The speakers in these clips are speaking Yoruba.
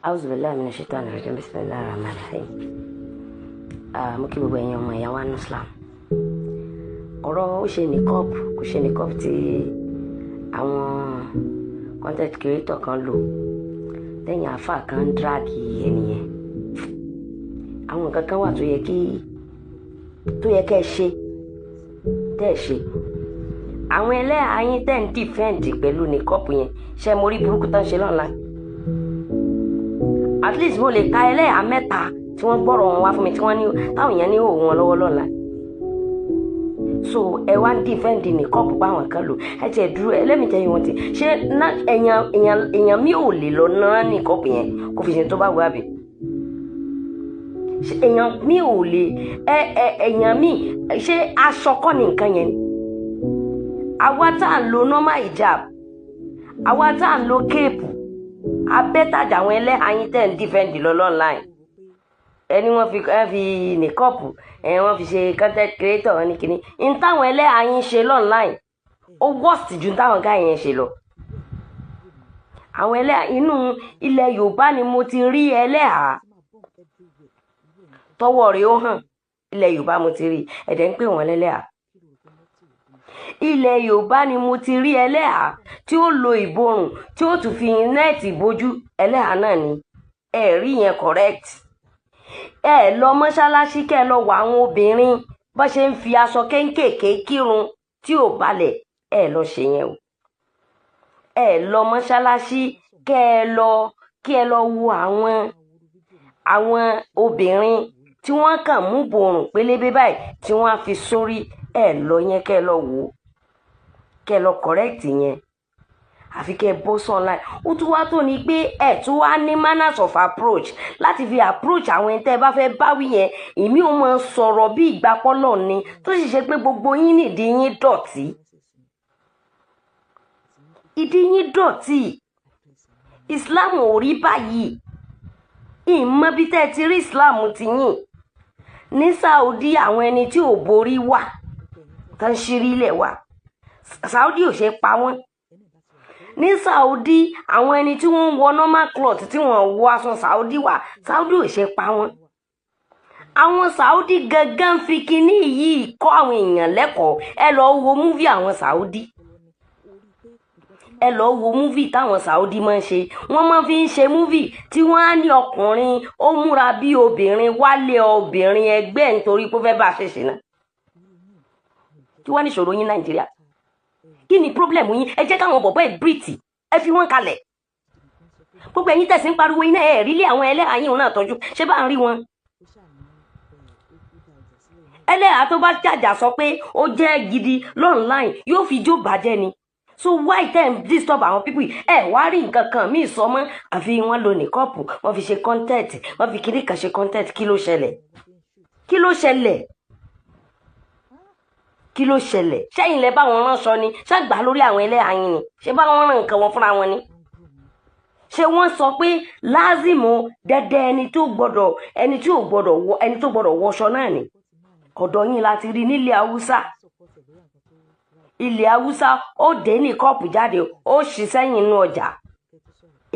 أعوذ بالله من الشيطان الرجيم بسم الله الرحمن الرحيم. mo kí gbogbo ẹ̀yin ọmọ ìyá wa ní Islam. ọ̀rọ̀ ó ṣe ní kọ́ọ̀pù kò ṣe ní kọ́ọ̀pù tí àwọn content creator kan lò lẹ́yìn àáfà kan ń dráàgì ẹnìyẹn. àwọn nǹkan kan wà tó yẹ kẹ́ ẹ ṣe tẹ́ ẹ ṣe. àwọn ẹlẹ́hàá yín tẹ́ ń dìfẹ́ǹdì pẹ̀lú ní kọ́ọ̀pù yẹn ṣe mo rí burúkú tán ṣe lọ́nà. At least mo lè ka ẹlẹ́hàá mẹ́ta tí wọ́n gbọ́rọ̀ wọn wá fún mi tí wọ́n ní táwọn èèyàn ní òun wọn lọ́wọ́ lọ́la. So ẹ wá ń dìfẹ́ǹdì ní kọ́ọ̀pù báwọn kan lò ẹ tiẹ̀ dúró ẹ lẹ́mìí tẹ́yìn wọn ti ṣé èèyàn mi ò lè lọ náà ní kọ́ọ̀pù yẹn kó fi ṣe tó bá wù àbí. èèyàn mi ò lè èèyàn mi ṣé aṣọ kọ́ ni nǹkan yẹn ni. àwa tá à ń lo normal hijab àwa tá à ń lo kéèpù abẹ́tàjà àwọn ẹlẹ́hàáyín tẹ̀ ń dìfẹ́ǹdì lọ́lọ́ọ̀láìn ẹni wọ́n fi ní kọ́ọ̀pù wọ́n fi ṣe content creator ní kínní ní táwọn ẹlẹ́hàáyín ṣe lọ́ọ̀láìn ó worst ju táwọn gáà yẹn ṣe lọ. àwọn ẹlẹ́hàá inú ilẹ̀ Yorùbá ni mo ti rí ẹlẹ́hàá tọwọ́ rẹ̀ ó hàn ilẹ̀ Yorùbá mo ti rí ẹ̀dẹ̀ ń pè wọ́n lẹ́lẹ́hàá. ilẹ̀ Yorùbá ni mo ti rí ẹlẹ́hàá tí ó lo ìborùn tí ó tún fi nẹ́ẹ̀tì bojú ẹlẹ́hàá náà ni ẹ rí yẹn correct. ẹ lọ mọ́ṣáláṣí kẹ́ ẹ lọ wọ àwọn obìnrin bó ṣe ń fi aṣọ kéńkèké kírun tí ò balẹ̀ ẹ lọ ṣe yẹn o. ẹ lọ mọ́ṣáláṣí kẹ́ ẹ lọ wo àwọn obìnrin tí wọ́n kàn mú borùn pélébé báyìí tí wọ́n á fi sórí ẹ lọ yẹn kẹ́ ẹ lọ wò ó kẹ́ ẹ lọ correct yẹn àfi kẹ́ ẹ bọ́ sí online. ó tún wá tó ní pé ẹ tún wá ní manners of approach láti fi approach àwọn ẹni tẹ́ ẹ bá fẹ́ báwí yẹn èmi ò mọ sọ̀rọ̀ bí ìgbà pọ́lọ̀ ni tó sì ṣe pé gbogbo yín nìdí yín dọ̀tí. ìdí yín dọ̀tí Islam ò rí báyìí ìmọ̀ bí tẹ́ ẹ ti rí Islam ti yìn. ní Saudi àwọn ẹni tí ò borí wà tán ṣírí ilẹ̀ wà Saudi ò ṣe pa wọ́n. ní Saudi àwọn ẹni tí wọ́n ń wọ normal cloth tí wọ́n wọ aṣọ Saudi wà Saudi ò ṣe pa wọ́n. àwọn Saudi gangan fi kinní yìí kọ́ àwọn èèyàn lẹ́kọ̀ọ́ ẹ lọ wo múvì àwọn Saudi ẹ lọ wo múvì táwọn Saudi máa ń ṣe wọ́n máa fi ń ṣe múvì tí wọ́n á ní ọkùnrin ó múra bí obìnrin wálé obìnrin ẹgbẹ́ nítorí pé ó fẹ́ bá a ṣe ṣìnà. kí wọ́n ní ìṣòro yín Nàìjíríà kí ni problem yín ẹ jẹ́ káwọn bọ̀bọ́ ìbírìtì ẹ fi wọ́n kalẹ̀. gbogbo ẹ̀yin tẹ̀sí ń pariwo iná ẹ̀ rí lé àwọn ẹlẹ́hàá yín náà tọ́jú ṣé bá ń rí wọn. ẹlẹ́hàá tó bá jàjà sọ pé ó jẹ́ gidi lọ́nláìn yóò fi jó bàjẹ́ ni. so why them disturb àwọn people ẹ wá rí nǹkan kan míì sọ mọ́ àfi wọ́n lo ní kọ́ọ̀pù wọ́n fi ṣe content wọ́n fi kiri kan ṣe content kí ló ṣẹlẹ̀ ṣẹ́yìn lẹ bá wọn ránṣọ ni ṣàgbà lórí àwọn ẹlẹ́hàá yín ni ṣé bá wọn rán nǹkan wọn fúnra wọn ni. ṣé wọ́n sọ pé lázìmù dẹ́dẹ́ ẹni tó gbọ́dọ̀ wọṣọ náà ni. ọ̀dọ̀ yín láti rí nílẹ̀ Haúsá ilẹ̀ Haúsá ó dé ní kọ́ọ̀pù jáde ó ṣì sẹ́yìn inú ọjà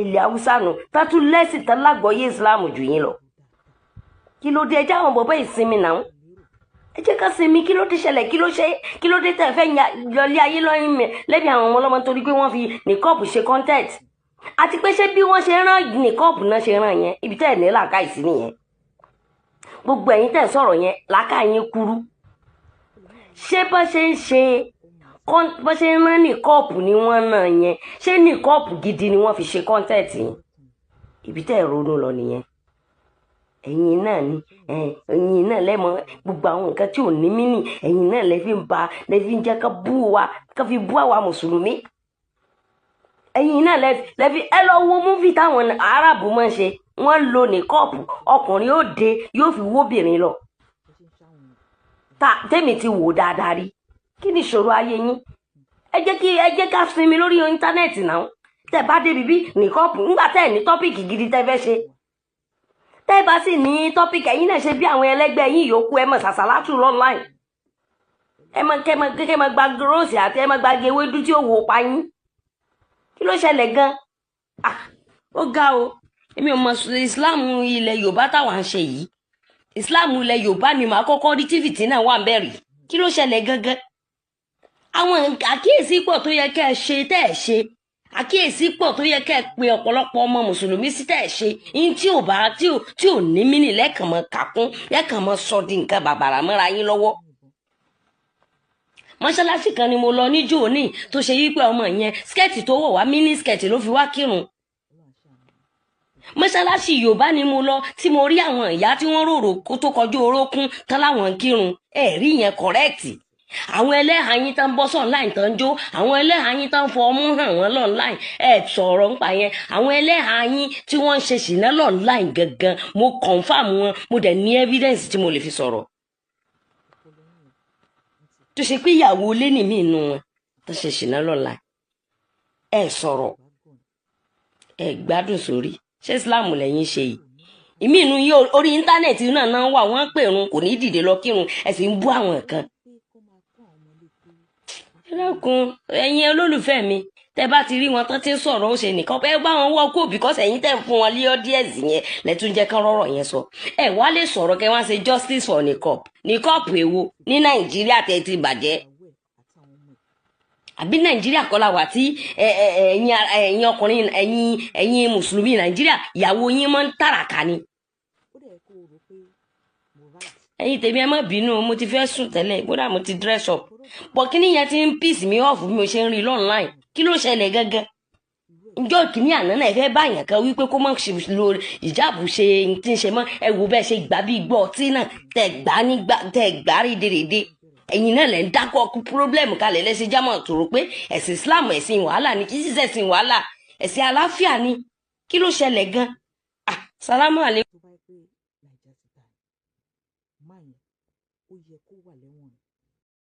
ilẹ̀ Haúsá nù tátú lẹ́sìn tán lágbọ́yé Islam jù yín lọ. kí ló dé ẹjẹ́ àwọn bọ̀bọ́ ìsinmi náà ẹ jẹ́ ká sinmi kí ló dé ṣẹlẹ̀ kí ló dé tẹ̀ fẹ́ yọlé ayé lọ́yìn mi lẹ́bi àwọn ọmọ ọlọ́mọ torí pé wọ́n fi nìkọ́ọ̀pù ṣe content àti pé ṣé bí wọ́n ṣe rán nìkọ́ọ̀pù náà ṣe rán yẹn ibi tẹ́ ẹ̀ ní làákàyè sí nìyẹn. gbogbo ẹ̀yin tẹ́ ẹ̀ sọ̀rọ̀ yẹn làákàyè yín kúrú. ṣé bó ṣe ń rán nìkọ́ọ̀pù ni wọ́n náà yẹn ṣé nìkọ́ọ̀pù gidi ni wọ́n fi ṣe content yẹn ibi tẹ́ ẹ̀ ronú lọ nìyẹn. ẹ̀yin náà lẹ́mọ̀ gbogbo àwọn nǹkan tí ò ní mínì ẹ̀yin náà lẹ́fi ń jẹ́ ká fi bú àwa mùsùlùmí. ẹ̀yin náà lẹ́fi ẹ lọ wo múfì táwọn aráàbù máa ń ṣe wọ́n lo ní kọ́ọ̀pù ọkùnrin ó dé yóò fi wóbìnrin lọ. tèmi ti wò dáadáa rí kí ni ìṣòro ayé yín ẹ jẹ́ ká sinmi lórí íńtánẹ́ẹ̀tì náà tẹ́ bá débi bí ní kọ́ọ̀pù ńgbà tẹ́ ní tọ́pìkì gidi tẹ́ fẹ́ ṣe. tẹ́ bá sì ní tọ́pìkì ẹ̀yin náà ṣe bí àwọn ẹlẹ́gbẹ́ yín yòókù ẹ mọ̀ sàṣàlátù online ẹ mọ̀ gba gíròsì àti ẹ mọ̀ gba ewédú tí ó wò pa yín kí ló ṣẹlẹ̀ gan-an ó ga o. èmi ò mọ̀ Islam ilẹ̀ Yorùbá táwa ń ṣe yìí. Islam ilẹ̀ Yorùbá ni màá kọ́kọ́ rí tí fìtínà wà ń bẹ̀rẹ̀. Kí ló ṣẹlẹ̀ gangan? Àwọn àkíyèsí pọ̀ tó yẹ kẹ́ ẹ ṣe tẹ́ ẹ ṣe. Àkíyèsí pọ̀ tó yẹ kẹ́ ẹ pe ọ̀pọ̀lọpọ̀ ọmọ mùsùlùmí sí tẹ́ ẹ ṣe. Yín tí ò bá tí ò ní mínì lẹ́kàn mọ́ kàkún lẹ́kàn mọ́ sọ di nǹkan bàbàrà mọ́ra yín lọ́wọ́. Mọ́ṣáláṣí kan ni mo lọ níjó òní tó ṣe wípé ọmọ yẹn skẹ́ẹ̀tì tó wọ̀ wá mínì skẹ́ẹ̀tì ló fi wá kírun. Mọ́ṣáláṣí Yorùbá ni mo lọ tí mo rí àwọn ìyá tí wọ́n rorò kó tó kọjú orókún tán láwọn kírun. Rí yẹn kọ̀rẹ́ẹ̀tì. Àwọn ẹlẹ́hà yín tán bọ́ online tán jó, àwọn ẹlẹ́hà yín tán fọ ọmú hàn wọ́n online sọ̀rọ̀ nípa yẹn. Àwọn ẹlẹ́hà yín tí wọ́n ń ṣe ṣìnà online gangan mo confam wọn, mo dẹ̀ ní evidence tí mo lè fi sọ̀rọ̀. Tó ṣe pé ìyàwó ilé ni mí inú wọn tó ṣe ṣìnà online. Sọ̀rọ̀ gbádùn sórí. Ṣé Islam lẹ́yìn ṣe yìí? Ìmí inú yìí orí íńtánẹ́ẹ̀tì náà wà wọ́n pèrun kò ní dìde lọ kírun ẹ sì ń bú àwọn kan. Ẹlẹ́kùn ẹ̀yin olólùfẹ́ mi tẹ́ bá ti rí wọn tán tí ń sọ̀rọ̀ ó ṣe nìkan ẹ bá wọn wọ́ kó because ẹ̀yin tẹ́ ń fún wọn lé audience yẹn lẹ́tún jẹ́ kán rọ́rọ̀ yẹn sọ. Wá lè sọ̀rọ̀ kẹ́ wá ṣe justice for nìkọ́p èwo ní Nàìjíríà tẹ́ ti bàjẹ́. Àbí Nàìjíríà kọ́ la wà tí ẹ̀yin ọkùnrin ẹ̀yin mùsùlùmí Nàìjíríà ìyàwó yín máa ń tàràkà ni. Ẹ̀yin tèmi ẹ má bínú mo ti fẹ́ sùn tẹ́lẹ̀ gbọ́dọ̀ mo ti dress up bọ̀ kíní yẹn ti ń piss mi off bí mo ṣe ń rí online. Kí ló ṣẹlẹ̀ gangan? Ǹjọ́ kìíní àná náà ẹ fẹ́ báyàn kan wípé kó má lo ìjáàbù ṣe tí ń ṣe mọ́ ẹ wo bẹ́ẹ̀ ṣe gbà bí gbọ́ ọtí náà tẹ̀ gbá rédèrèdè. Ẹ̀yin náà lẹ́ ń dákọ̀ problem kalẹ̀ lẹ́sẹ̀ jámọ̀ tòrò pé ẹ̀sìn Islam ẹ̀sìn wàhálà ni kì í sì ẹ̀sìn wàhálà ẹ̀sìn àlàáfíà ni. Kí ló ṣẹlẹ̀ gan? Salamu alaikum.